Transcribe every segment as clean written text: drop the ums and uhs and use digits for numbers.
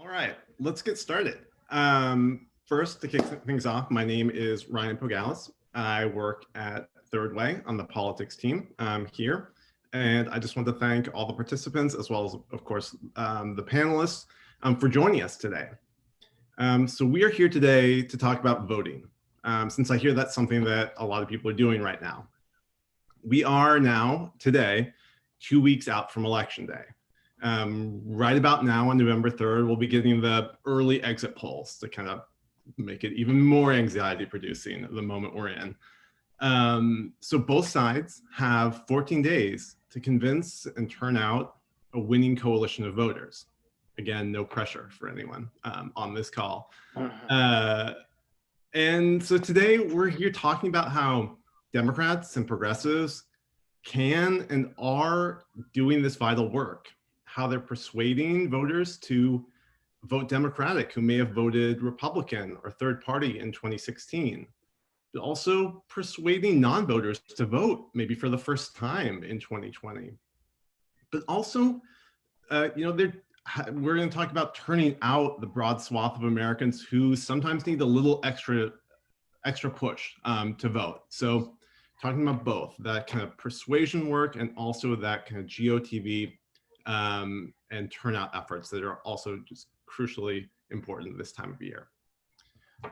All right, let's get started. First, to kick things off, my name is Ryan Pougiales. I work at Third Way on the politics team here. And I just want to thank all the participants, as well as, of course, the panelists for joining us today. So we are here today to talk about voting, since I hear that's something that a lot of people are doing right now. We are now, today, 2 weeks out from Election Day. Right about now on November 3rd, we'll be getting the early exit polls to kind of make it even more anxiety producing at the moment we're in. So both sides have 14 days to convince and turn out a winning coalition of voters. Again, no pressure for anyone on this call. And so today we're here talking about how Democrats and progressives can and are doing this vital work, how they're persuading voters to vote Democratic who may have voted Republican or third party in 2016, but also persuading non-voters to vote maybe for the first time in 2020. But also, we're going to talk about turning out the broad swath of Americans who sometimes need a little extra push to vote. So talking about both that kind of persuasion work and also that kind of GOTV and turnout efforts that are also just crucially important this time of year.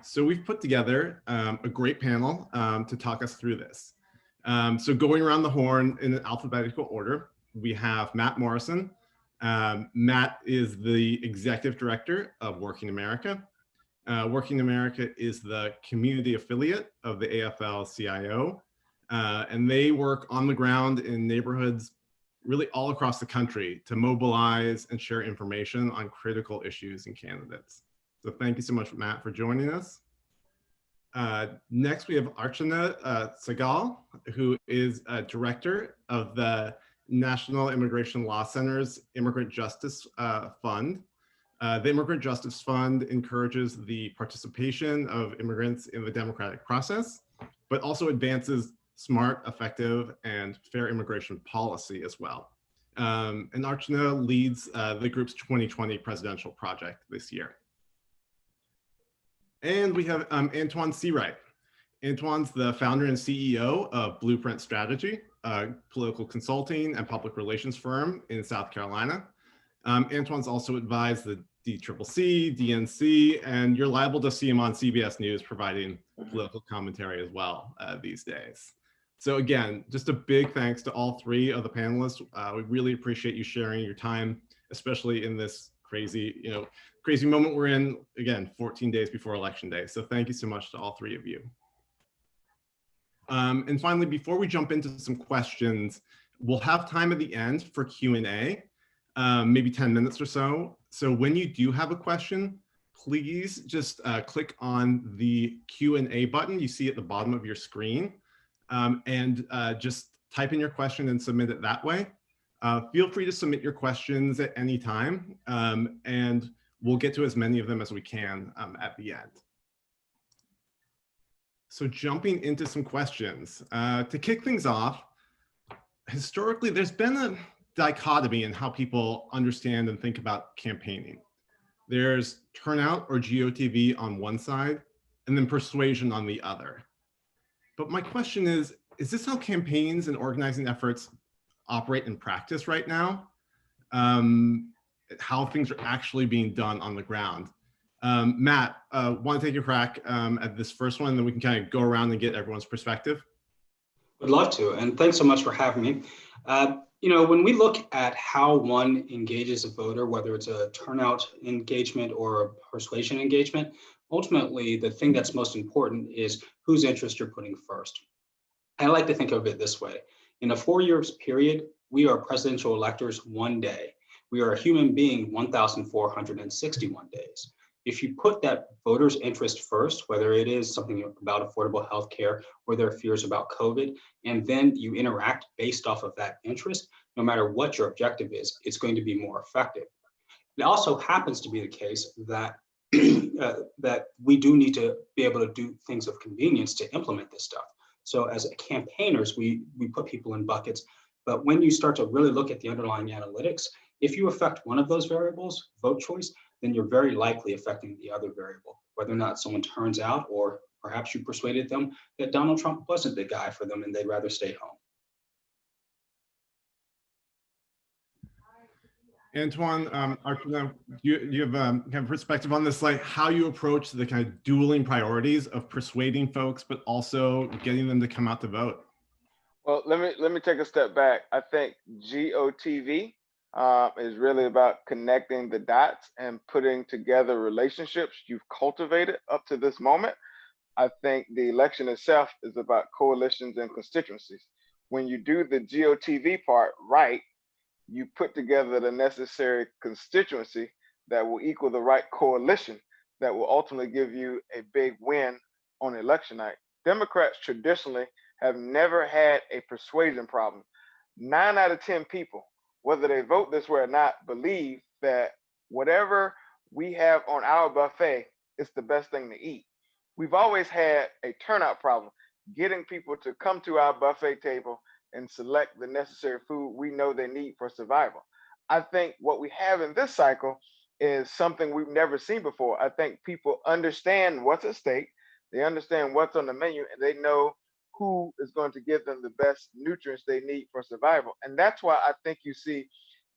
So we've put together a great panel to talk us through this. So going around the horn in an alphabetical order, we have Matt Morrison. Matt is the executive director of Working America. Working America is the community affiliate of the AFL-CIO, and they work on the ground in neighborhoods really all across the country to mobilize and share information on critical issues and candidates. So thank you so much, Matt, for joining us. Next, we have Archana Sahgal, who is a director of the National Immigration Law Center's Immigrant Justice Fund. The Immigrant Justice Fund encourages the participation of immigrants in the democratic process, but also advances smart, effective, and fair immigration policy as well. And Archana leads the group's 2020 presidential project this year. And we have Antjuan Seawright. Antjuan's the founder and CEO of Blueprint Strategy, a political consulting and public relations firm in South Carolina. Antjuan's also advised the DCCC, DNC, and you're liable to see him on CBS News providing political commentary as well these days. So again, just a big thanks to all three of the panelists. We really appreciate you sharing your time, especially in this crazy moment we're in, again, 14 days before Election Day. So thank you so much to all three of you. And finally, before we jump into some questions, we'll have time at the end for Q&A, maybe 10 minutes or so. So when you do have a question, please just click on the Q&A button you see at the bottom of your screen. And just type in your question and submit it that way. Feel free to submit your questions at any time, and we'll get to as many of them as we can at the end. So jumping into some questions. To kick things off, historically, there's been a dichotomy in how people understand and think about campaigning. There's turnout or GOTV on one side, and then persuasion on the other. But my question is this how campaigns and organizing efforts operate in practice right now? How things are actually being done on the ground? Matt, want to take a crack at this first one, and then we can kind of go around and get everyone's perspective? Would love to, and thanks so much for having me. When we look at how one engages a voter, whether it's a turnout engagement or a persuasion engagement, ultimately, the thing that's most important is whose interest you're putting first. I like to think of it this way. In a 4-year period, we are presidential electors one day. We are a human being 1,461 days. If you put that voter's interest first, whether it is something about affordable health care or their fears about COVID, and then you interact based off of that interest, no matter what your objective is, it's going to be more effective. It also happens to be the case that that we do need to be able to do things of convenience to implement this stuff. So as campaigners, we put people in buckets, but when you start to really look at the underlying analytics, if you affect one of those variables, vote choice, then you're very likely affecting the other variable, whether or not someone turns out, or perhaps you persuaded them that Donald Trump wasn't the guy for them and they'd rather stay home. Antjuan, Archana, you have kind of perspective on this, like how you approach the kind of dueling priorities of persuading folks, but also getting them to come out to vote? Well, let me take a step back. I think GOTV is really about connecting the dots and putting together relationships you've cultivated up to this moment. I think the election itself is about coalitions and constituencies. When you do the GOTV part right, you put together the necessary constituency that will equal the right coalition that will ultimately give you a big win on election night. Democrats traditionally have never had a persuasion problem. 9 out of 10 people, whether they vote this way or not, believe that whatever we have on our buffet is the best thing to eat. We've always had a turnout problem, getting people to come to our buffet table and select the necessary food we know they need for survival. I think what we have in this cycle is something we've never seen before. I think people understand what's at stake, they understand what's on the menu, and they know who is going to give them the best nutrients they need for survival. And that's why I think you see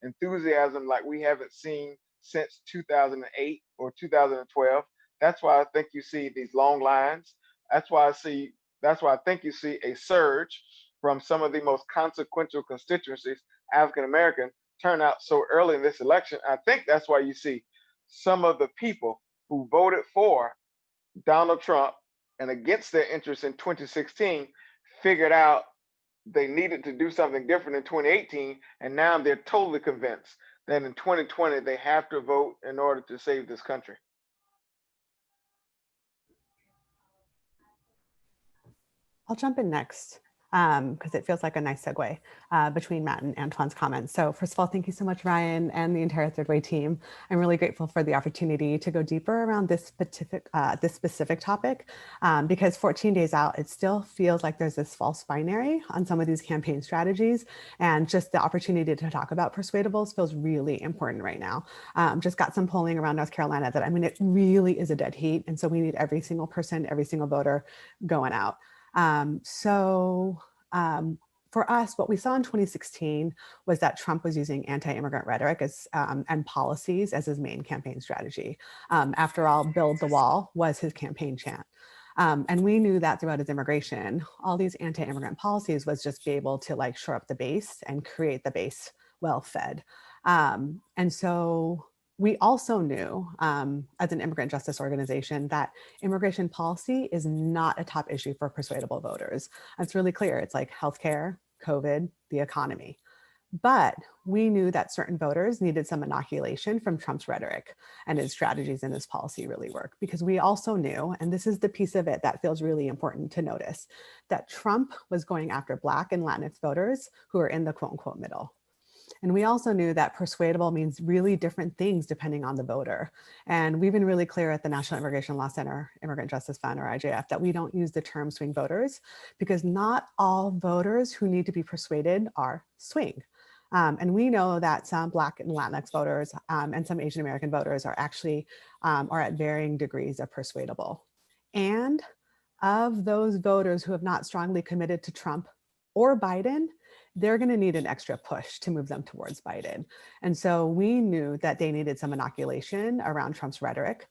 enthusiasm like we haven't seen since 2008 or 2012. That's why I think you see these long lines. That's why I think you see a surge from some of the most consequential constituencies, African American, turn out so early in this election. I think that's why you see some of the people who voted for Donald Trump and against their interests in 2016 figured out they needed to do something different in 2018, and now they're totally convinced that in 2020 they have to vote in order to save this country. I'll jump in next because it feels like a nice segue between Matt and Antjuan's comments. So first of all, thank you so much, Ryan, and the entire Third Way team. I'm really grateful for the opportunity to go deeper around this specific topic because 14 days out, it still feels like there's this false binary on some of these campaign strategies, and just the opportunity to talk about persuadables feels really important right now. Just got some polling around North Carolina that, I mean, it really is a dead heat, and so we need every single person, every single voter going out. For us, what we saw in 2016 was that Trump was using anti-immigrant rhetoric and policies as his main campaign strategy. After all, build the wall was his campaign chant. And we knew that throughout his immigration, all these anti-immigrant policies was just be able to like shore up the base and create the base well fed. And so we also knew as an immigrant justice organization that immigration policy is not a top issue for persuadable voters. It's really clear. It's like healthcare, COVID, the economy. But we knew that certain voters needed some inoculation from Trump's rhetoric, and his strategies and his policy really work, because we also knew, and this is the piece of it that feels really important to notice, that Trump was going after Black and Latinx voters who are in the quote unquote middle. And we also knew that persuadable means really different things depending on the voter. And we've been really clear at the National Immigration Law Center, Immigrant Justice Fund, or IJF, that we don't use the term swing voters because not all voters who need to be persuaded are swing. And we know that some Black and Latinx voters and some Asian American voters are actually are at varying degrees of persuadable. And of those voters who have not strongly committed to Trump or Biden, they're going to need an extra push to move them towards Biden. And so we knew that they needed some inoculation around Trump's rhetoric,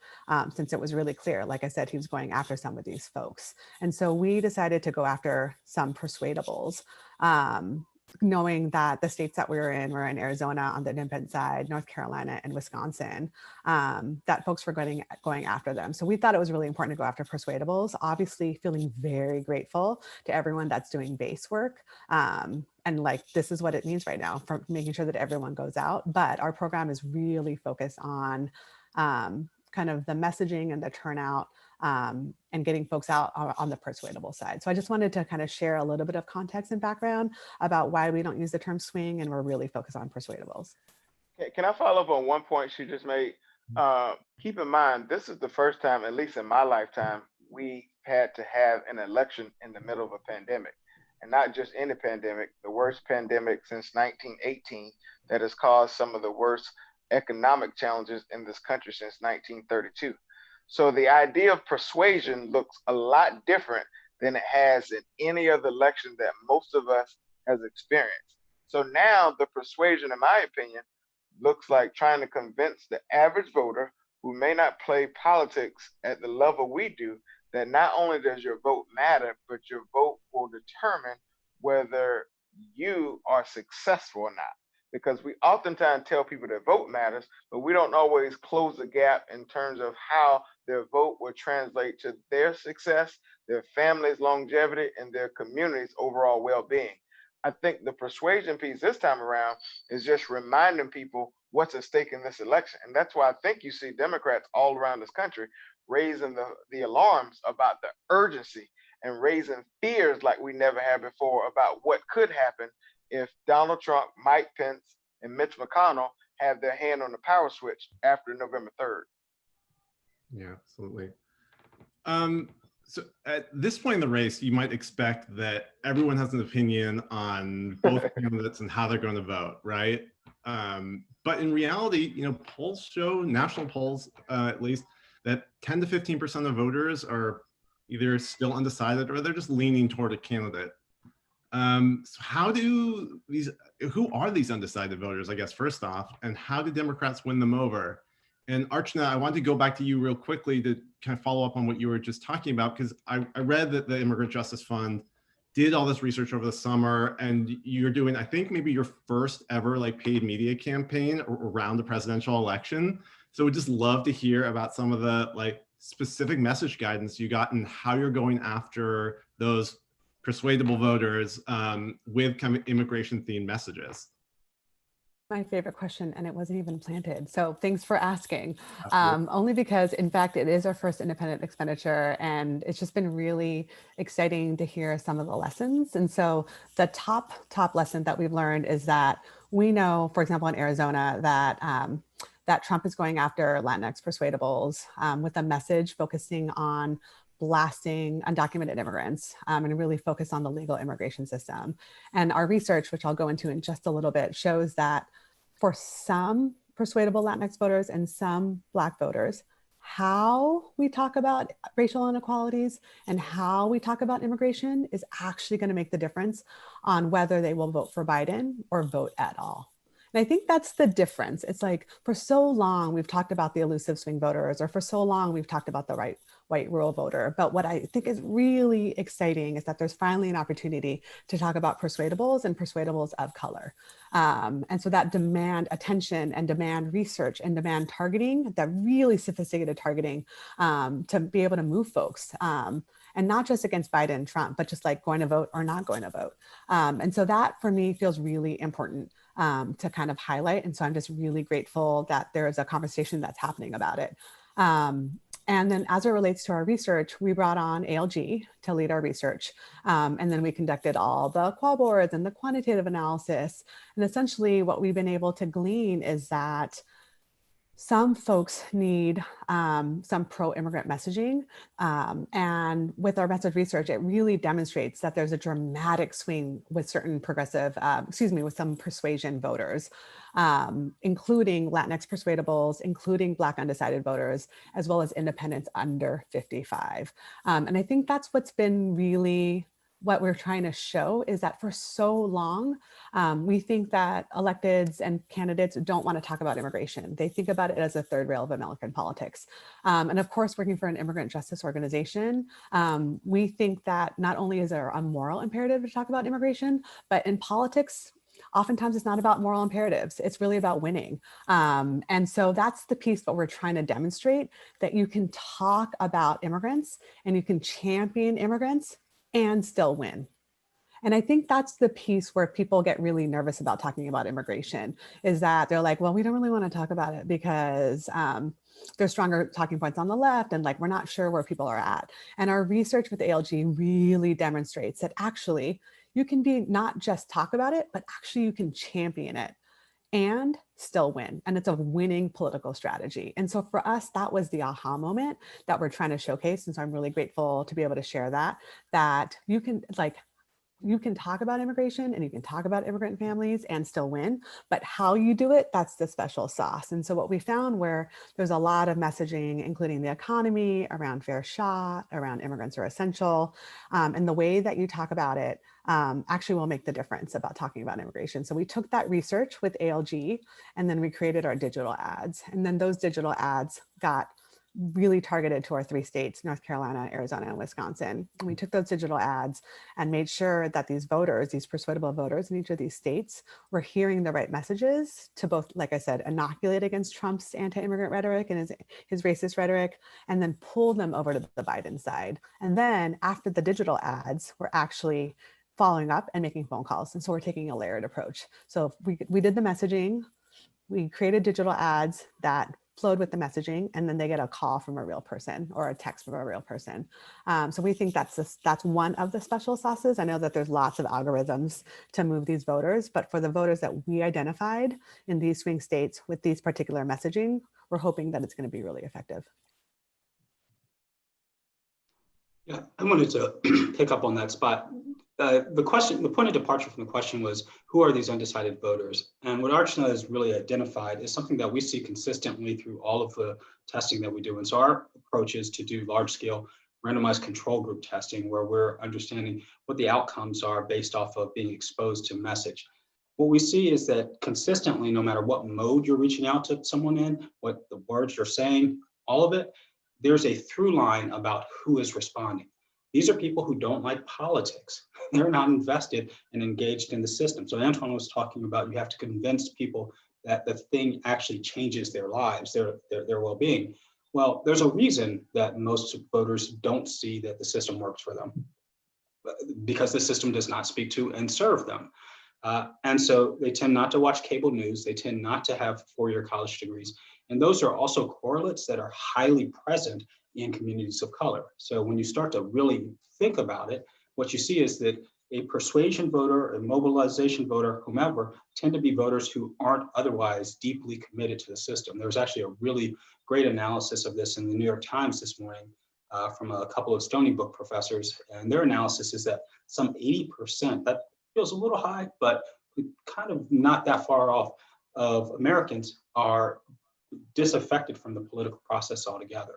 since it was really clear, like I said, he was going after some of these folks. And so we decided to go after some persuadables, knowing that the states that we were in Arizona on the independent side, North Carolina, and Wisconsin, that folks were going after them. So we thought it was really important to go after persuadables, obviously feeling very grateful to everyone that's doing base work. And like, this is what it means right now for making sure that everyone goes out. But our program is really focused on kind of the messaging and the turnout and getting folks out on the persuadable side. So I just wanted to kind of share a little bit of context and background about why we don't use the term swing and we're really focused on persuadables. Can I follow up on one point she just made? Keep in mind, this is the first time, at least in my lifetime, we had to have an election in the middle of a pandemic. And not just any pandemic, the worst pandemic since 1918 that has caused some of the worst economic challenges in this country since 1932. So the idea of persuasion looks a lot different than it has in any other election that most of us has experienced. So now the persuasion, in my opinion, looks like trying to convince the average voter who may not play politics at the level we do that not only does your vote matter, but your vote will determine whether you are successful or not. Because we oftentimes tell people that vote matters, but we don't always close the gap in terms of how their vote will translate to their success, their family's longevity, and their community's overall well-being. I think the persuasion piece this time around is just reminding people what's at stake in this election. And that's why I think you see Democrats all around this country raising the alarms about the urgency and raising fears like we never had before about what could happen if Donald Trump, Mike Pence, and Mitch McConnell have their hand on the power switch after November 3rd. Yeah, absolutely. So at this point in the race, you might expect that everyone has an opinion on both candidates and how they're going to vote, right? But in reality, polls show, national polls at least, that 10 to 15% of voters are either still undecided or they're just leaning toward a candidate. So who are these undecided voters, I guess, first off, and how do Democrats win them over? And Archana, I wanted to go back to you real quickly to kind of follow up on what you were just talking about, because I read that the Immigrant Justice Fund did all this research over the summer, and you're doing, I think, maybe your first ever paid media campaign around the presidential election. So we'd just love to hear about some of the specific message guidance you got and how you're going after those persuadable voters with kind of immigration themed messages. My favorite question, and it wasn't even planted. So thanks for asking. Only because, in fact, it is our first independent expenditure, and it's just been really exciting to hear some of the lessons. And so the top lesson that we've learned is that we know, for example, in Arizona, that Trump is going after Latinx persuadables with a message focusing on blasting undocumented immigrants and really focus on the legal immigration system. And our research, which I'll go into in just a little bit, shows that for some persuadable Latinx voters and some Black voters, how we talk about racial inequalities and how we talk about immigration is actually going to make the difference on whether they will vote for Biden or vote at all. And I think that's the difference. It's like, for so long, we've talked about the elusive swing voters, or for so long, we've talked about the white rural voter. But what I think is really exciting is that there's finally an opportunity to talk about persuadables and persuadables of color. And so that demand attention and demand research and demand targeting, that really sophisticated targeting to be able to move folks. And not just against Biden and Trump, but just going to vote or not going to vote. And so that for me feels really important to kind of highlight. And so I'm just really grateful that there is a conversation that's happening about it. And then as it relates to our research, we brought on ALG to lead our research. And then we conducted all the qual boards and the quantitative analysis. And essentially what we've been able to glean is that some folks need some pro-immigrant messaging. And with our message research, it really demonstrates that there's a dramatic swing with certain with some persuasion voters, including Latinx persuadables, including Black undecided voters, as well as independents under 55. And I think that's what's been really what we're trying to show, is that for so long, we think that electeds and candidates don't want to talk about immigration. They think about it as a third rail of American politics. And of course, working for an immigrant justice organization, we think that not only is there a moral imperative to talk about immigration, but in politics, oftentimes it's not about moral imperatives. It's really about winning. And so that's the piece that we're trying to demonstrate, that you can talk about immigrants and you can champion immigrants and still win. And I think that's the piece where people get really nervous about talking about immigration, is that they're like, well, we don't really want to talk about it because there's stronger talking points on the left, and we're not sure where people are at. And our research with ALG really demonstrates that actually you can not just talk about it, but actually you can champion it and still win. And it's a winning political strategy. And so for us, that was the aha moment that we're trying to showcase. And so I'm really grateful to be able to share that you can you can talk about immigration and you can talk about immigrant families and still win, but how you do it, that's the special sauce. And so what we found where there's a lot of messaging, including the economy, around fair shot, around immigrants are essential, and the way that you talk about it actually will make the difference about talking about immigration. So we took that research with ALG and then we created our digital ads. And then those digital ads got really targeted to our 3 states, North Carolina, Arizona, and Wisconsin. And we took those digital ads and made sure that these voters, these persuadable voters in each of these states were hearing the right messages to both, like I said, inoculate against Trump's anti-immigrant rhetoric and his racist rhetoric, and then pull them over to the Biden side. And then after the digital ads, we're actually following up and making phone calls. And so we're taking a layered approach. So we did the messaging, we created digital ads that flowed with the messaging, and then they get a call from a real person or a text from a real person. So we think that's one of the special sauces. I know that there's lots of algorithms to move these voters, but for the voters that we identified in these swing states with these particular messaging, we're hoping that it's going to be really effective. Yeah, I wanted to pick up on that spot. The point of departure from the question was, who are these undecided voters? And what Archana has really identified is something that we see consistently through all of the testing that we do. And so our approach is to do large scale randomized control group testing, where we're understanding what the outcomes are based off of being exposed to message. What we see is that consistently, no matter what mode you're reaching out to someone in, what the words you're saying, all of it, there's a through line about who is responding. These are people who don't like politics. They're not invested and engaged in the system. So Antjuan was talking about, you have to convince people that the thing actually changes their lives, their well-being. Well, there's a reason that most voters don't see that the system works for them, because the system does not speak to and serve them. And so they tend not to watch cable news. They tend not to have four-year college degrees. And those are also correlates that are highly present in communities of color. So when you start to really think about it, what you see is that a persuasion voter, a mobilization voter, whomever, tend to be voters who aren't otherwise deeply committed to the system. There was actually a really great analysis of this in the New York Times this morning from a couple of Stony Brook professors. And their analysis is that some 80%, that feels a little high, but kind of not that far off, of Americans are disaffected from the political process altogether.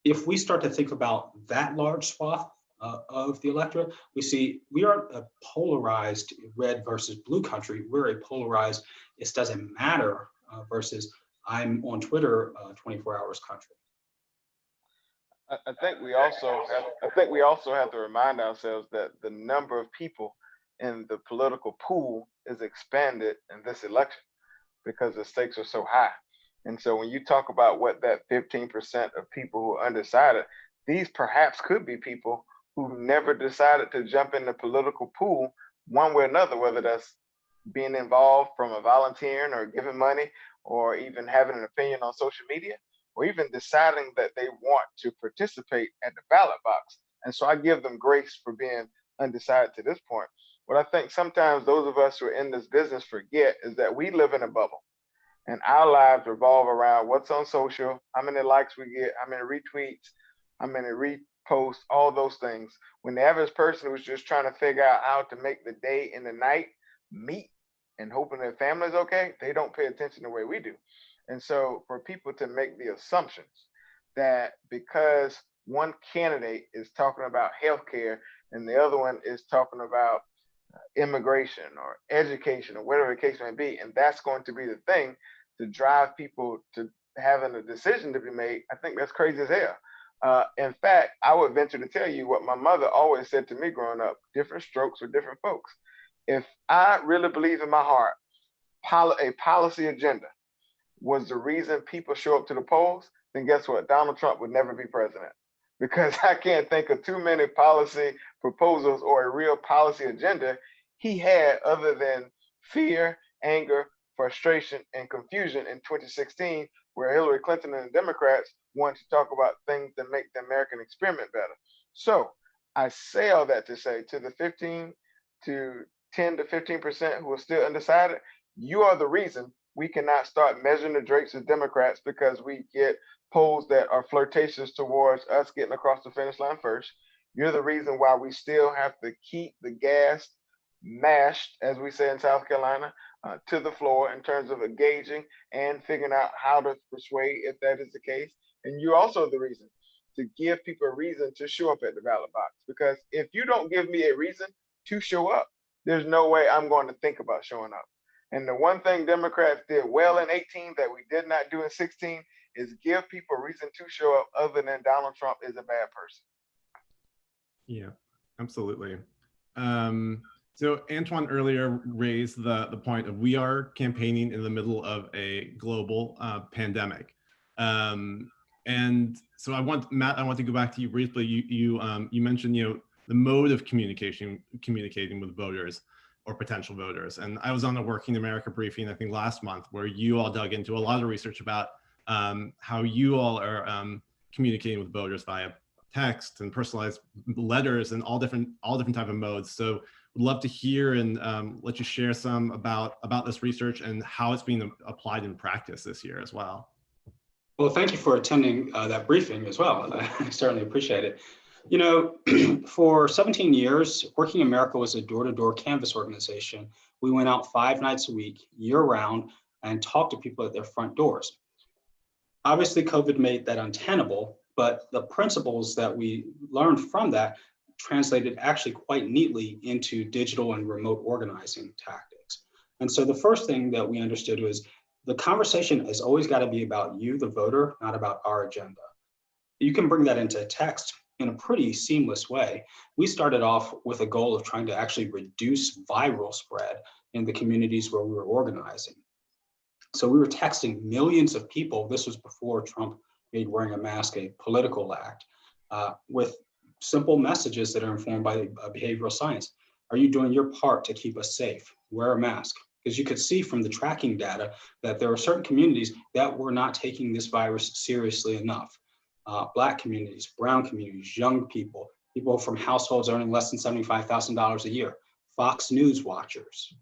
If we start to think about that large swath of the electorate, we see we are a polarized red versus blue country. We're a polarized, it doesn't matter versus I'm on Twitter 24 hours country. I think we also have to remind ourselves that the number of people in the political pool is expanded in this election because the stakes are so high. And so when you talk about what that 15% of people who are undecided, these perhaps could be people who never decided to jump in the political pool one way or another, whether that's being involved from a volunteering or giving money, or even having an opinion on social media, or even deciding that they want to participate at the ballot box. And so I give them grace for being undecided to this point. What I think sometimes those of us who are in this business forget is that we live in a bubble. And our lives revolve around what's on social, how many likes we get, how many retweets, how many reposts, all those things. When the average person who's just trying to figure out how to make the day and the night meet and hoping their family's okay, they don't pay attention the way we do. And so for people to make the assumptions that because one candidate is talking about healthcare and the other one is talking about immigration or education or whatever the case may be, and that's going to be the thing to drive people to having a decision to be made, I think that's crazy as hell. In fact, I would venture to tell you what my mother always said to me growing up: different strokes for different folks. If I really believe in my heart a policy agenda was the reason people show up to the polls, then guess what? Donald Trump would never be president, because I can't think of too many policy proposals or a real policy agenda he had other than fear, anger, frustration, and confusion in 2016, where Hillary Clinton and the Democrats wanted to talk about things that make the American experiment better. So I say all that to say, to the 10 to 15% who are still undecided, you are the reason we cannot start measuring the Drakes as Democrats, because we get polls that are flirtatious towards us getting across the finish line first. You're the reason why we still have to keep the gas mashed, as we say in South Carolina, to the floor in terms of engaging and figuring out how to persuade if that is the case. And you're also the reason to give people a reason to show up at the ballot box. Because if you don't give me a reason to show up, there's no way I'm going to think about showing up. And the one thing Democrats did well in 18 that we did not do in 16 is give people a reason to show up other than Donald Trump is a bad person. Yeah, absolutely. So Antjuan earlier raised the point of we are campaigning in the middle of a global pandemic. And so Matt, I want to go back to you briefly. You mentioned, the mode of communicating with voters or potential voters. And I was on the Working America briefing, I think last month, where you all dug into a lot of research about how you all are communicating with voters via text and personalized letters and all different type of modes. So would love to hear and let you share some about this research and how it's being applied in practice this year as well. Well, thank you for attending that briefing as well. I certainly appreciate it. For 17 years, Working America was a door-to-door canvas organization. We went out 5 nights a week, year-round, and talked to people at their front doors. Obviously, COVID made that untenable, but the principles that we learned from that translated actually quite neatly into digital and remote organizing tactics. And so the first thing that we understood was the conversation has always got to be about you, the voter, not about our agenda. You can bring that into text in a pretty seamless way. We started off with a goal of trying to actually reduce viral spread in the communities where we were organizing. So we were texting millions of people. This was before Trump made wearing a mask a political act, with simple messages that are informed by behavioral science. Are you doing your part to keep us safe? Wear a mask. Because you could see from the tracking data that there are certain communities that were not taking this virus seriously enough. Black communities, brown communities, young people, people from households earning less than $75,000 a year, Fox News watchers.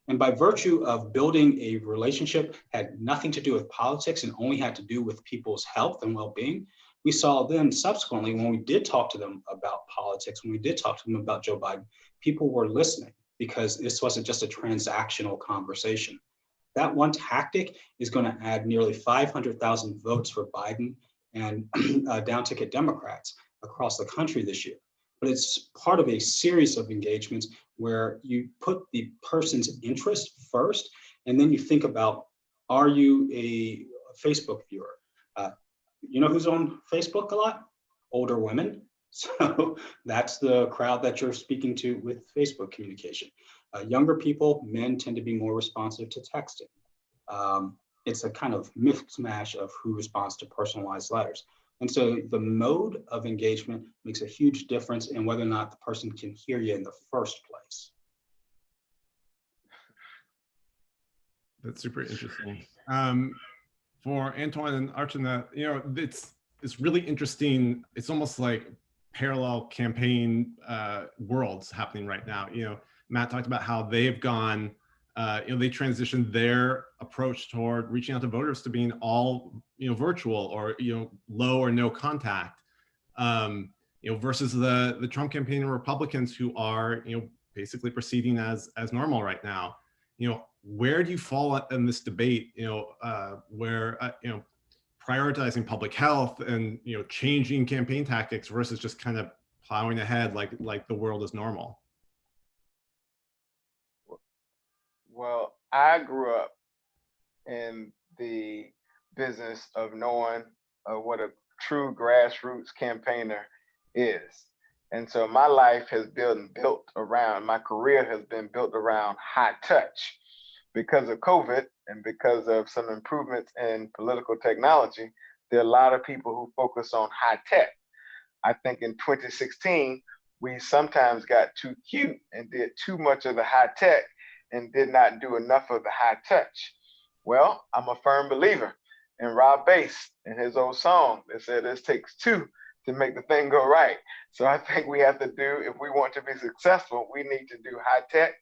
And by virtue of building a relationship had nothing to do with politics and only had to do with people's health and well-being, we saw then subsequently when we did talk to them about politics, when we did talk to them about Joe Biden, people were listening because this wasn't just a transactional conversation. That one tactic is going to add nearly 500,000 votes for Biden and down-ticket Democrats across the country this year. But it's part of a series of engagements where you put the person's interest first, and then you think about, are you a Facebook viewer? You know who's on Facebook a lot? Older women. So that's the crowd that you're speaking to with Facebook communication. Younger people, men tend to be more responsive to texting. It's a kind of mismatch of who responds to personalized letters. And so the mode of engagement makes a huge difference in whether or not the person can hear you in the first place. That's super interesting. For Antjuan and Archana, it's really interesting. It's almost like parallel campaign worlds happening right now. Matt talked about how they've gone, they transitioned their approach toward reaching out to voters to being all, virtual or, low or no contact, versus the Trump campaign and Republicans who are, basically proceeding as normal right now. Where do you fall in this debate, where, prioritizing public health and, changing campaign tactics versus just kind of plowing ahead like the world is normal? Well, I grew up in the business of knowing what a true grassroots campaigner is. And so my life has been built around, my career has been built around high touch. Because of COVID and because of some improvements in political technology, there are a lot of people who focus on high tech. I think in 2016, we sometimes got too cute and did too much of the high tech and did not do enough of the high touch. Well, I'm a firm believer in Rob Bass and his old song that said it takes two to make the thing go right. So I think we have to do, if we want to be successful, we need to do high tech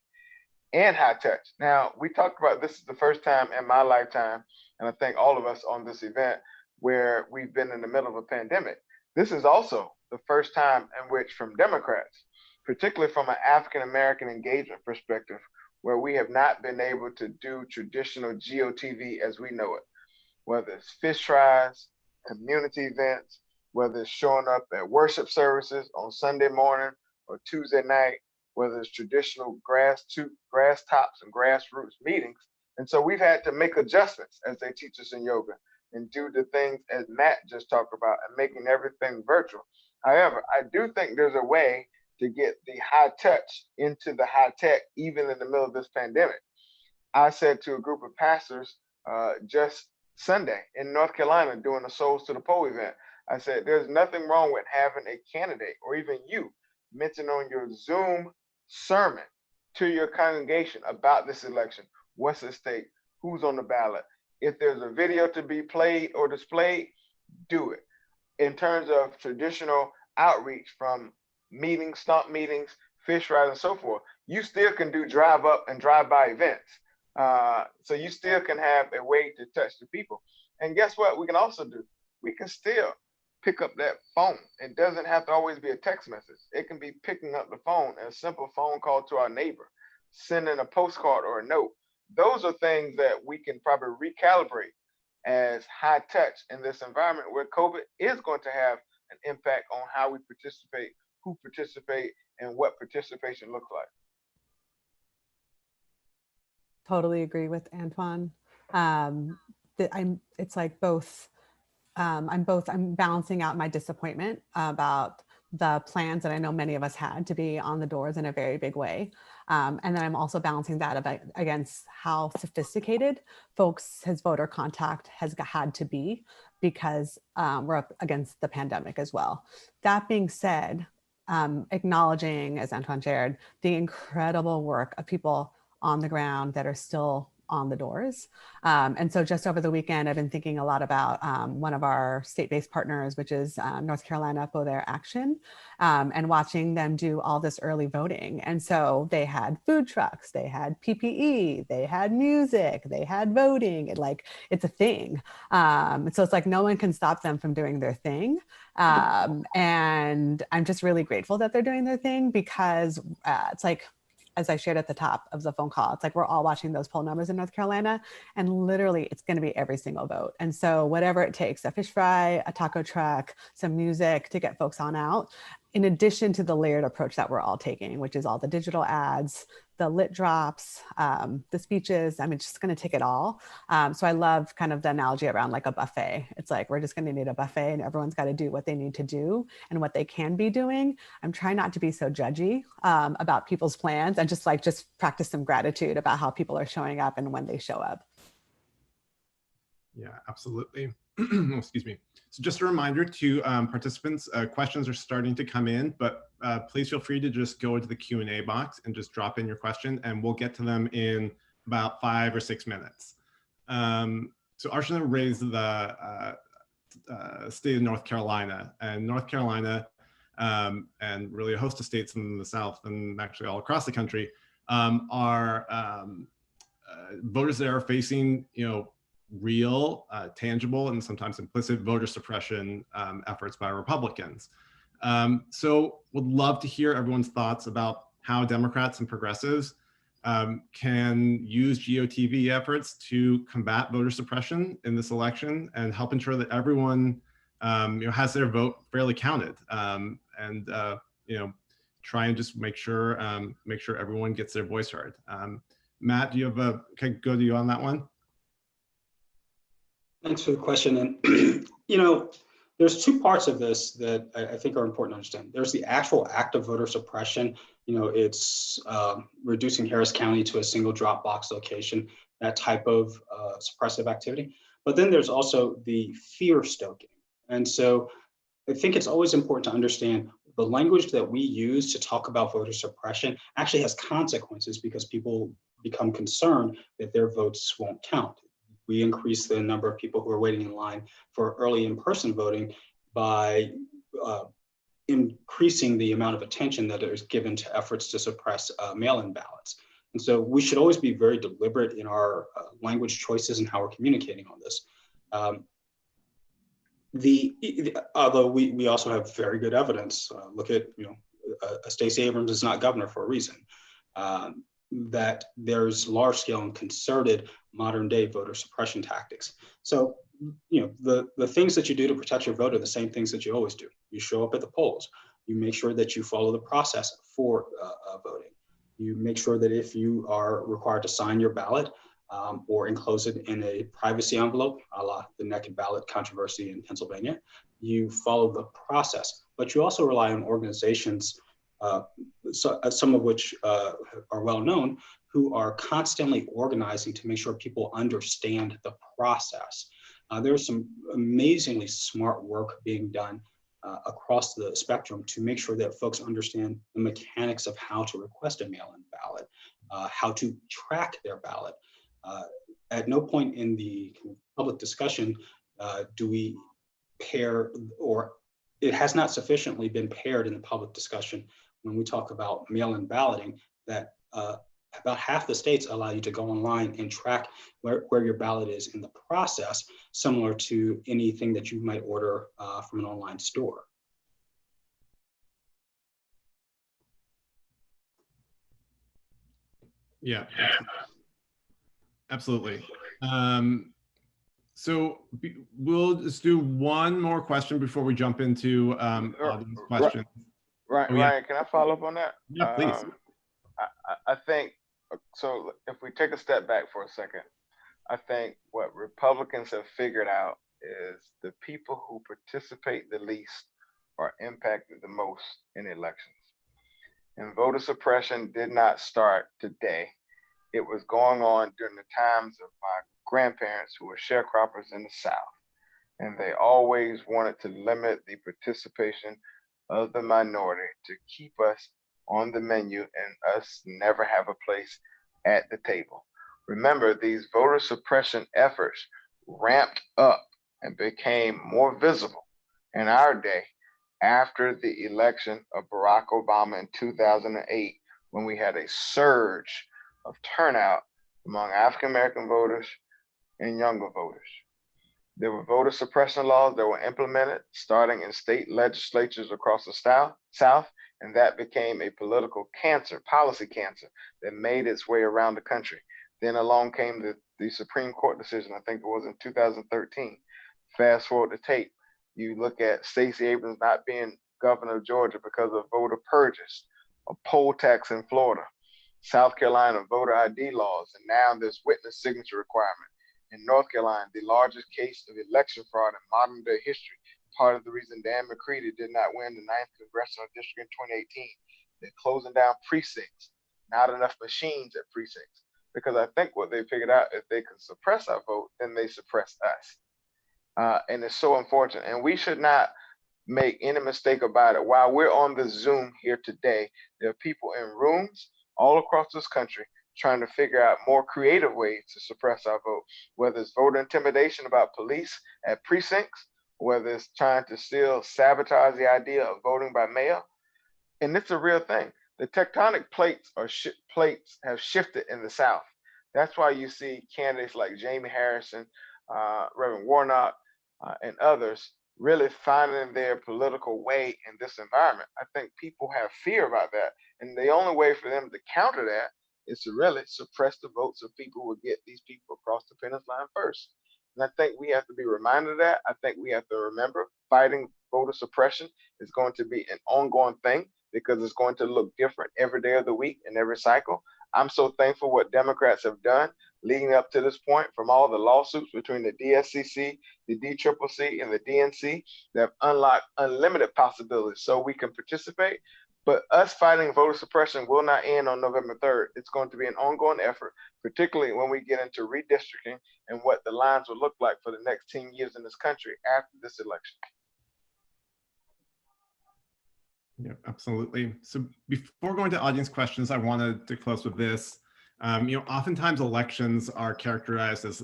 and high touch. Now, we talked about this is the first time in my lifetime, and I think all of us on this event, where we've been in the middle of a pandemic. This is also the first time in which, from Democrats, particularly from an African-American engagement perspective, where we have not been able to do traditional GOTV as we know it, whether it's fish fries, community events, whether it's showing up at worship services on Sunday morning or Tuesday night, whether it's traditional grass tops and grassroots meetings. And so we've had to make adjustments, as they teach us in yoga, and do the things as Matt just talked about, and making everything virtual. However, I do think there's a way to get the high touch into the high tech, even in the middle of this pandemic. I said to a group of pastors just Sunday in North Carolina doing a Souls to the Poll event, I said, there's nothing wrong with having a candidate or even you mention on your Zoom sermon to your congregation about this election. What's at stake? Who's on the ballot? If there's a video to be played or displayed, do it. In terms of traditional outreach from meetings, stump meetings, fish fries, and so forth, you still can do drive up and drive by events. So you still can have a way to touch the people. And guess what we can also do? We can still pick up that phone. It doesn't have to always be a text message. It can be picking up the phone, a simple phone call to our neighbor, sending a postcard or a note. Those are things that we can probably recalibrate as high touch in this environment where COVID is going to have an impact on how we participate, who participate, and what participation looks like. Totally agree with Antjuan. It's like both. I'm balancing out my disappointment about the plans that I know many of us had to be on the doors in a very big way. And then I'm also balancing that against how sophisticated his voter contact has had to be because we're up against the pandemic as well. That being said, acknowledging, as Antjuan shared, the incredible work of people on the ground that are still on the doors. And so just over the weekend, I've been thinking a lot about one of our state-based partners, which is North Carolina Go There Action, and watching them do all this early voting. And so they had food trucks, they had PPE, they had music, they had voting, and like, it's a thing. So it's like, no one can stop them from doing their thing. And I'm just really grateful that they're doing their thing because it's like, as I shared at the top of the phone call, it's like we're all watching those poll numbers in North Carolina, and literally it's going to be every single vote. And so whatever it takes, a fish fry, a taco truck, some music to get folks on out, in addition to the layered approach that we're all taking, which is all the digital ads, the lit drops, the speeches. I mean, just going to take it all. So I love kind of the analogy around like a buffet. It's like, we're just going to need a buffet and everyone's got to do what they need to do and what they can be doing. I'm trying not to be so judgy about people's plans and just practice some gratitude about how people are showing up and when they show up. Yeah, absolutely. Excuse me. So just a reminder to participants, questions are starting to come in, but please feel free to just go into the Q&A box and just drop in your question and we'll get to them in about 5 or 6 minutes. So Archana raised the state of North Carolina, and North Carolina and really a host of states in the South and actually all across the country are voters that are facing, real, tangible, and sometimes implicit voter suppression efforts by Republicans. So would love to hear everyone's thoughts about how Democrats and progressives can use GOTV efforts to combat voter suppression in this election and help ensure that everyone has their vote fairly counted, and try and just make sure everyone gets their voice heard. Matt, do you have can I go to you on that one? Thanks for the question. And, there's two parts of this that I think are important to understand. There's the actual act of voter suppression. It's reducing Harris County to a single drop box location, that type of suppressive activity. But then there's also the fear stoking. And so I think it's always important to understand the language that we use to talk about voter suppression actually has consequences because people become concerned that their votes won't count. We increase the number of people who are waiting in line for early in-person voting by increasing the amount of attention that is given to efforts to suppress mail-in ballots. And so we should always be very deliberate in our language choices and how we're communicating on this. Although we also have very good evidence. Look at, Stacey Abrams is not governor for a reason. That there's large scale and concerted modern day voter suppression tactics. So, the things that you do to protect your vote are the same things that you always do. You show up at the polls. You make sure that you follow the process for voting. You make sure that if you are required to sign your ballot or enclose it in a privacy envelope, a la the naked ballot controversy in Pennsylvania, you follow the process. But you also rely on organizations, some of which are well known, who are constantly organizing to make sure people understand the process. There's some amazingly smart work being done across the spectrum to make sure that folks understand the mechanics of how to request a mail-in ballot, how to track their ballot. At no point in the public discussion do we pair, or it has not sufficiently been paired in the public discussion when we talk about mail-in balloting, that about half the states allow you to go online and track where your ballot is in the process, similar to anything that you might order from an online store. Yeah, absolutely. So we'll just do one more question before we jump into audience questions. Ryan, can I follow up on that? Yeah, please. I think, so if we take a step back for a second, I think what Republicans have figured out is the people who participate the least are impacted the most in elections. And voter suppression did not start today. It was going on during the times of my grandparents who were sharecroppers in the South. And they always wanted to limit the participation of the minority to keep us on the menu and us never have a place at the table. Remember, these voter suppression efforts ramped up and became more visible in our day after the election of Barack Obama in 2008, when we had a surge of turnout among African-American voters and younger voters. There were voter suppression laws that were implemented starting in state legislatures across the South, and that became a political cancer, policy cancer, that made its way around the country. Then along came the Supreme Court decision, I think it was in 2013. Fast forward the tape, you look at Stacey Abrams not being governor of Georgia because of voter purges, a poll tax in Florida, South Carolina voter ID laws, and now there's witness signature requirement. In North Carolina, the largest case of election fraud in modern day history. Part of the reason Dan McCready did not win the 9th Congressional District in 2018. They're closing down precincts, not enough machines at precincts. Because I think what they figured out, if they can suppress our vote, then they suppress us. And it's so unfortunate. And we should not make any mistake about it. While we're on the Zoom here today, there are people in rooms all across this country trying to figure out more creative ways to suppress our vote, whether it's voter intimidation about police at precincts, whether it's trying to still sabotage the idea of voting by mail. And it's a real thing. The tectonic plates have shifted in the South. That's why you see candidates like Jamie Harrison, Reverend Warnock, and others really finding their political way in this environment. I think people have fear about that. And the only way for them to counter that is to really suppress the votes of people who will get these people across the finish line first. And I think we have to be reminded of that. I think we have to remember fighting voter suppression is going to be an ongoing thing because it's going to look different every day of the week and every cycle. I'm so thankful what Democrats have done leading up to this point, from all the lawsuits between the DSCC, the DCCC, and the DNC that have unlocked unlimited possibilities so we can participate. But us fighting voter suppression will not end on November 3rd. It's going to be an ongoing effort, particularly when we get into redistricting and what the lines will look like for the next 10 years in this country after this election. Yeah, absolutely. So before going to audience questions, I wanted to close with this. Oftentimes elections are characterized as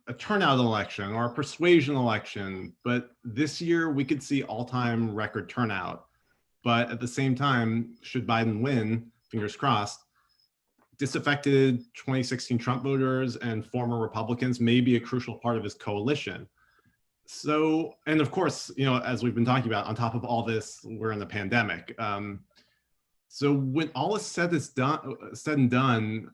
a turnout election or a persuasion election, but this year we could see all-time record turnout. But at the same time, should Biden win, fingers crossed, disaffected 2016 Trump voters and former Republicans may be a crucial part of his coalition. So, and of course, you know, as we've been talking about, on top of all this, we're in the pandemic. So when all is said and done,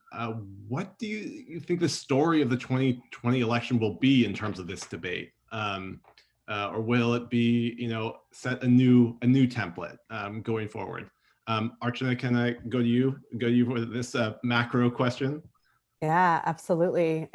what do you think the story of the 2020 election will be in terms of this debate? Or will it be, you know, set a new template going forward? Archana, can I go to you for this macro question? Yeah, absolutely.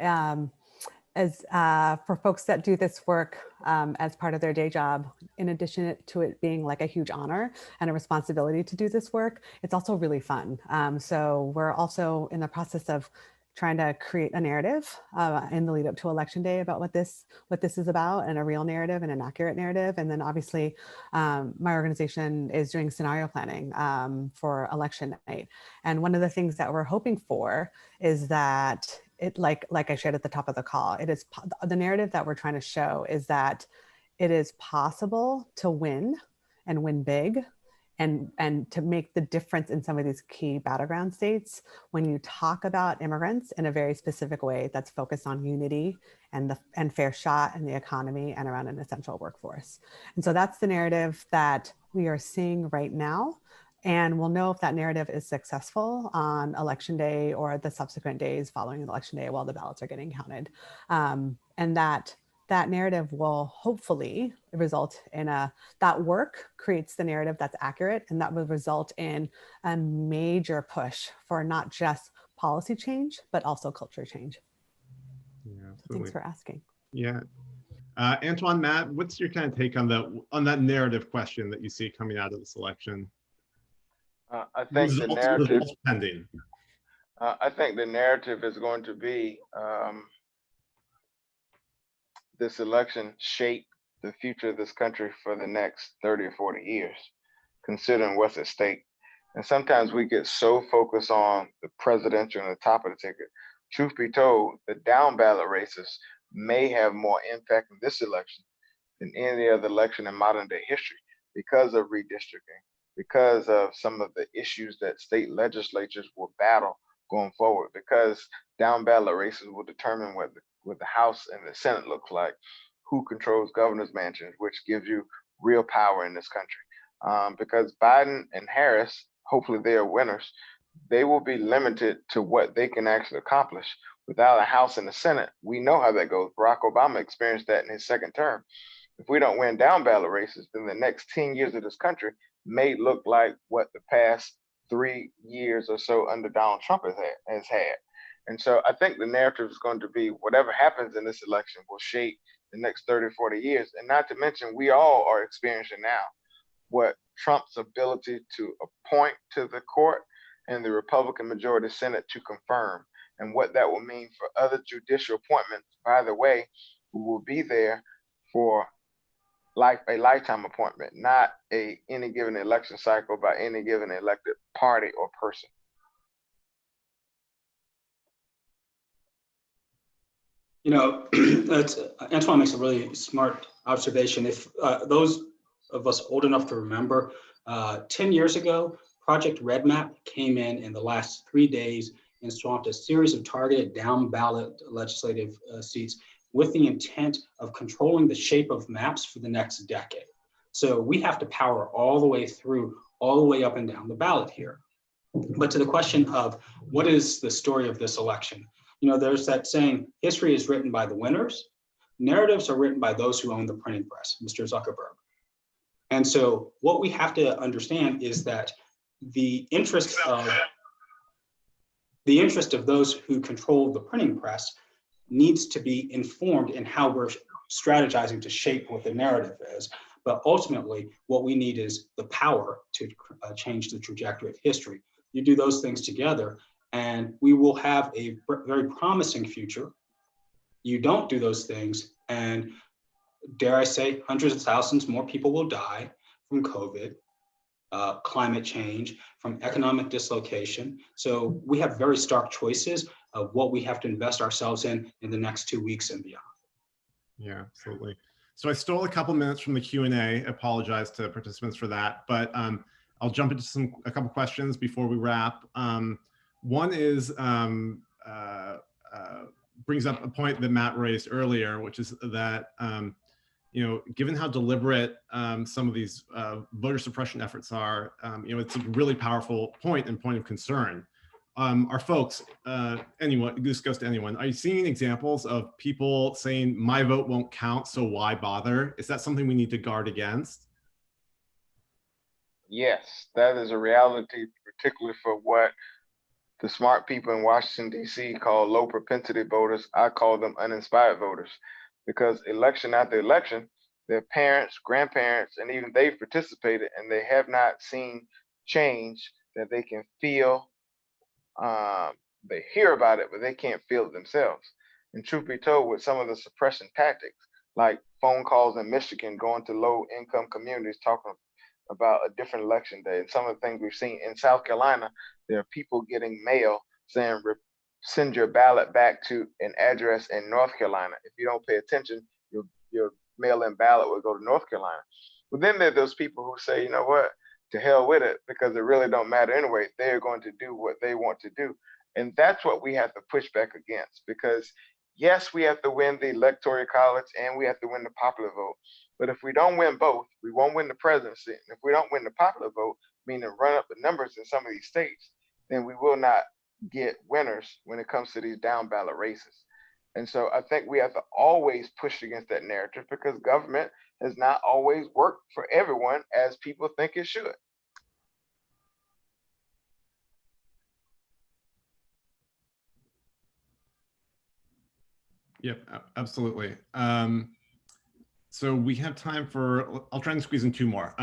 As for folks that do this work as part of their day job, in addition to it being like a huge honor and a responsibility to do this work, it's also really fun. So we're also in the process of trying to create a narrative in the lead up to Election Day about what this is about, and a real narrative and an accurate narrative. And then obviously my organization is doing scenario planning for election night. And one of the things that we're hoping for is that it, like I shared at the top of the call, it is the narrative that we're trying to show is that it is possible to win and win big and to make the difference in some of these key battleground states when you talk about immigrants in a very specific way that's focused on unity and fair shot in the economy and around an essential workforce. And so that's the narrative that we are seeing right now. And we'll know if that narrative is successful on Election Day or the subsequent days following Election Day while the ballots are getting counted. And that narrative will hopefully result in that work creates the narrative that's accurate, and that will result in a major push for not just policy change, but also culture change. Yeah, absolutely. Thanks for asking. Yeah. Antjuan, Matt, what's your kind of take on that narrative question that you see coming out of this election? I think the narrative pending. I think the narrative is going to be this election shape the future of this country for the next 30 or 40 years, considering what's at stake. And sometimes we get so focused on the presidential and the top of the ticket. Truth be told, the down ballot races may have more impact in this election than any other election in modern day history because of redistricting, because of some of the issues that state legislatures will battle going forward, because down ballot races will determine what the House and the Senate look like, who controls governor's mansions, which gives you real power in this country. Because Biden and Harris, hopefully they are winners, they will be limited to what they can actually accomplish. Without a House and the Senate, we know how that goes. Barack Obama experienced that in his second term. If we don't win down ballot races, then the next 10 years of this country may look like what the past 3 years or so under Donald Trump has had. And so I think the narrative is going to be whatever happens in this election will shape the next 30, 40 years. And not to mention, we all are experiencing now what Trump's ability to appoint to the court and the Republican majority Senate to confirm, and what that will mean for other judicial appointments. By the way, who will be there for a lifetime appointment, not any given election cycle by any given elected party or person. You know, Antjuan makes a really smart observation. If those of us old enough to remember, 10 years ago, Project Red Map came in the last 3 days and swamped a series of targeted down ballot legislative seats with the intent of controlling the shape of maps for the next decade. So we have to power all the way through, all the way up and down the ballot here. But to the question of what is the story of this election? You know, there's that saying, history is written by the winners. Narratives are written by those who own the printing press, Mr. Zuckerberg. And so what we have to understand is that the interest of those who control the printing press needs to be informed in how we're strategizing to shape what the narrative is. But ultimately, what we need is the power to change the trajectory of history. You do those things together, and we will have a very promising future. You don't do those things, and dare I say, hundreds of thousands more people will die from COVID, climate change, from economic dislocation. So we have very stark choices of what we have to invest ourselves in the next 2 weeks and beyond. Yeah, absolutely. So I stole a couple minutes from the Q&A. Apologize to participants for that, but I'll jump into a couple questions before we wrap. One is brings up a point that Matt raised earlier, which is that you know, given how deliberate some of these voter suppression efforts are, you know, it's a really powerful point and point of concern. Are folks, anyone, this goes to anyone, are you seeing examples of people saying my vote won't count, so why bother? Is that something we need to guard against? Yes, that is a reality, particularly for what the smart people in Washington, D.C. call low propensity voters. I call them uninspired voters, because election after election, their parents, grandparents, and even they've participated, and they have not seen change that they can feel. They hear about it, but they can't feel it themselves. And truth be told, with some of the suppression tactics, like phone calls in Michigan, going to low income communities, talking about a different election day, and some of the things we've seen in South Carolina, there are people getting mail saying, send your ballot back to an address in North Carolina. If you don't pay attention, your mail-in ballot will go to North Carolina. But then there are those people who say, you know what, to hell with it, because it really don't matter anyway. They're going to do what they want to do. And that's what we have to push back against, because yes, we have to win the electoral college and we have to win the popular vote. But if we don't win both, we won't win the presidency. And if we don't win the popular vote, meaning run up the numbers in some of these states, then we will not get winners when it comes to these down ballot races. And so I think we have to always push against that narrative, because government has not always worked for everyone as people think it should. Yep, absolutely. So we have time for, I'll try and squeeze in two more.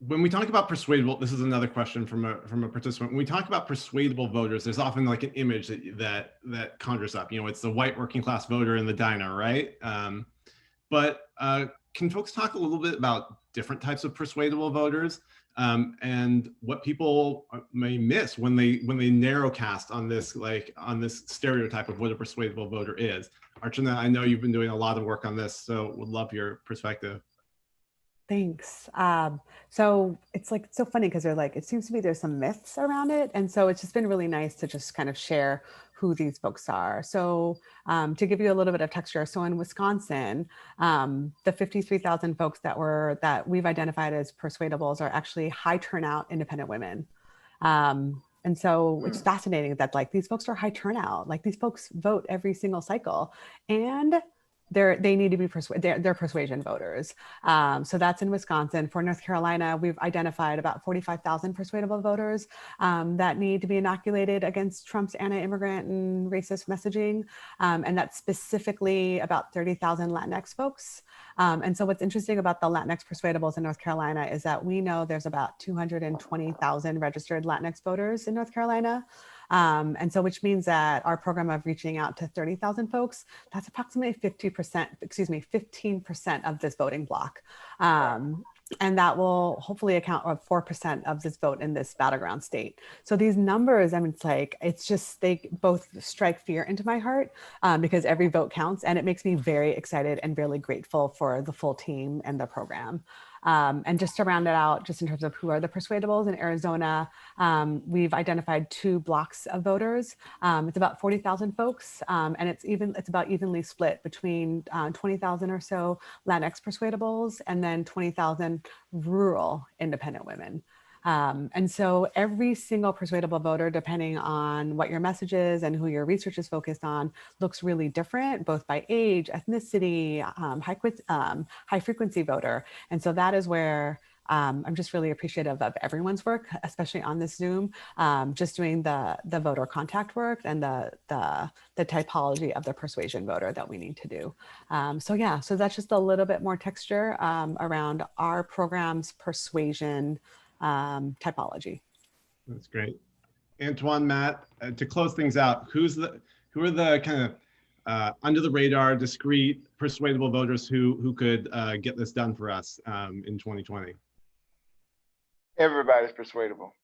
When we talk about persuadable, this is another question from a participant. When we talk about persuadable voters, there's often like an image that conjures up. You know, it's the white working class voter in the diner, right? But can folks talk a little bit about different types of persuadable voters and what people may miss when they narrowcast on this stereotype of what a persuadable voter is? Archana, I know you've been doing a lot of work on this, so would love your perspective. Thanks. So it's like, it's so funny because they're like, it seems to me there's some myths around it. And so it's just been really nice to just kind of share who these folks are. So to give you a little bit of texture, so in Wisconsin, the 53,000 folks that we've identified as persuadables are actually high turnout independent women. And so it's fascinating that like these folks are high turnout, like these folks vote every single cycle, and they need to be they're persuasion voters. So that's in Wisconsin. For North Carolina, we've identified about 45,000 persuadable voters that need to be inoculated against Trump's anti-immigrant and racist messaging. And that's specifically about 30,000 Latinx folks. And so what's interesting about the Latinx persuadables in North Carolina is that we know there's about 220,000 registered Latinx voters in North Carolina. And so which means that our program of reaching out to 30,000 folks, that's approximately 15% of this voting block. And that will hopefully account for 4% of this vote in this battleground state. So these numbers, I mean, it's just, they both strike fear into my heart because every vote counts, and it makes me very excited and really grateful for the full team and the program. And just to round it out, just in terms of who are the persuadables in Arizona, we've identified 2 blocks of voters. It's about 40,000 folks, and it's about evenly split between 20,000 or so Latinx persuadables and then 20,000 rural independent women. And so every single persuadable voter, depending on what your message is and who your research is focused on, looks really different, both by age, ethnicity, high frequency voter. And so that is where I'm just really appreciative of everyone's work, especially on this Zoom, just doing the voter contact work and the typology of the persuasion voter that we need to do. So that's just a little bit more texture around our program's persuasion typology. That's great. Antjuan, Matt, to close things out, who are the kind of under the radar, discreet, persuadable voters who could get this done for us in 2020? Everybody's persuadable.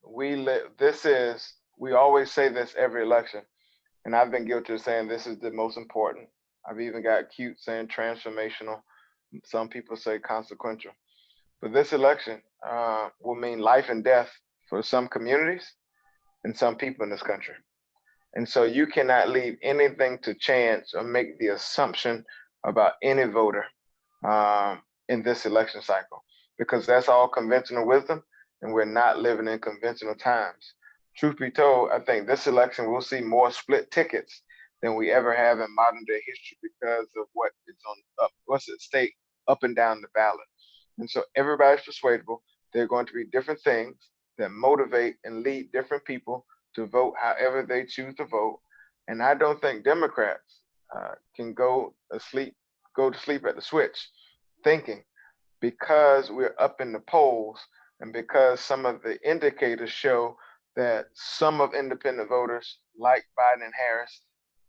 We always say this every election, and I've been guilty of saying this is the most important. I've even got cute saying transformational. Some people say consequential. But this election will mean life and death for some communities and some people in this country. And so you cannot leave anything to chance or make the assumption about any voter in this election cycle, because that's all conventional wisdom, and we're not living in conventional times. Truth be told, I think this election will see more split tickets than we ever have in modern day history because of what is what's at stake up and down the ballot. And so everybody's persuadable. There are going to be different things that motivate and lead different people to vote however they choose to vote. And I don't think Democrats can go to sleep at the switch thinking, because we're up in the polls and because some of the indicators show that some of independent voters like Biden and Harris,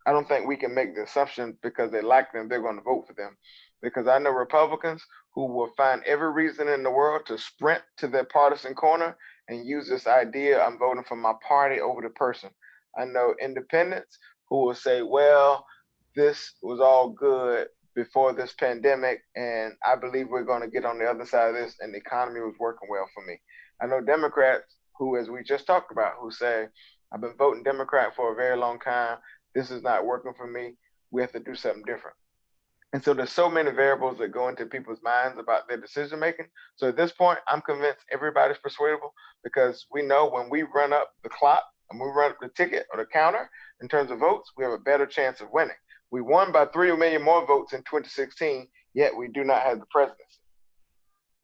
I don't think we can make the assumption because they like them, they're going to vote for them. Because I know Republicans who will find every reason in the world to sprint to their partisan corner and use this idea, I'm voting for my party over the person. I know independents who will say, well, this was all good before this pandemic, and I believe we're going to get on the other side of this, and the economy was working well for me. I know Democrats who, as we just talked about, who say, I've been voting Democrat for a very long time. This is not working for me. We have to do something different. And so there's so many variables that go into people's minds about their decision making. So at this point, I'm convinced everybody's persuadable, because we know when we run up the clock and we run up the ticket or the counter in terms of votes, we have a better chance of winning. We won by 3 million more votes in 2016, yet we do not have the presidency.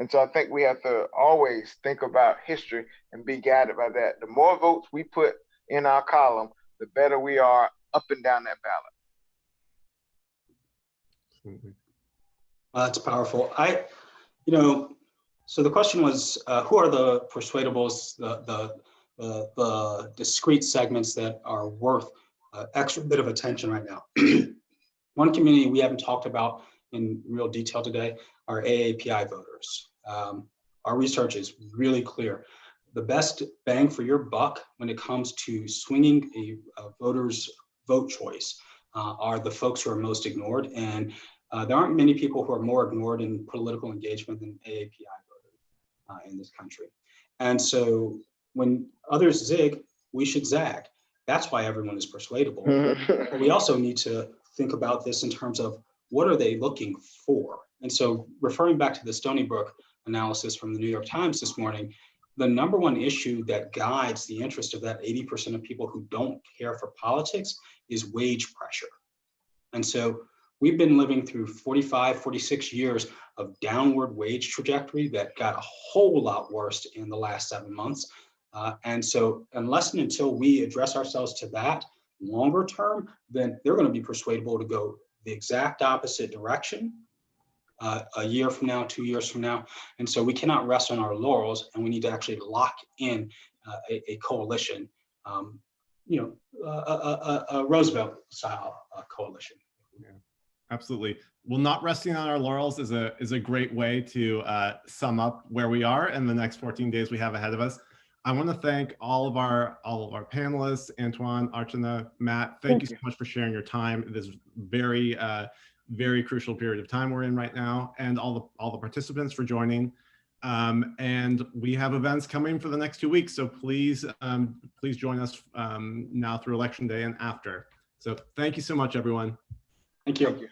And so I think we have to always think about history and be guided by that. The more votes we put in our column, the better we are up and down that ballot. That's powerful. So the question was, who are the persuadables, the discrete segments that are worth extra bit of attention right now? One community we haven't talked about in real detail today are AAPI voters. Our research is really clear. The best bang for your buck when it comes to swinging a voter's vote choice are the folks who are most ignored. And there aren't many people who are more ignored in political engagement than AAPI voters in this country. And so when others zig, we should zag. That's why everyone is persuadable. But we also need to think about this in terms of what are they looking for? And so referring back to the Stony Brook analysis from the New York Times this morning, the number one issue that guides the interest of that 80% of people who don't care for politics is wage pressure. And so we've been living through 45, 46 years of downward wage trajectory that got a whole lot worse in the last 7 months. And so unless and until we address ourselves to that longer term, then they're going to be persuadable to go the exact opposite direction a year from now, 2 years from now. And so we cannot rest on our laurels, and we need to actually lock in a coalition, a Roosevelt-style coalition. Yeah, absolutely. Well, not resting on our laurels is a great way to sum up where we are in the next 14 days we have ahead of us. I want to thank all of our panelists, Antjuan, Archana, Matt. Thank you so much for sharing your time. This very very crucial period of time we're in right now, and all the participants for joining. And we have events coming for the next 2 weeks, so please please join us now through Election Day and after. So thank you so much, everyone. Thank you.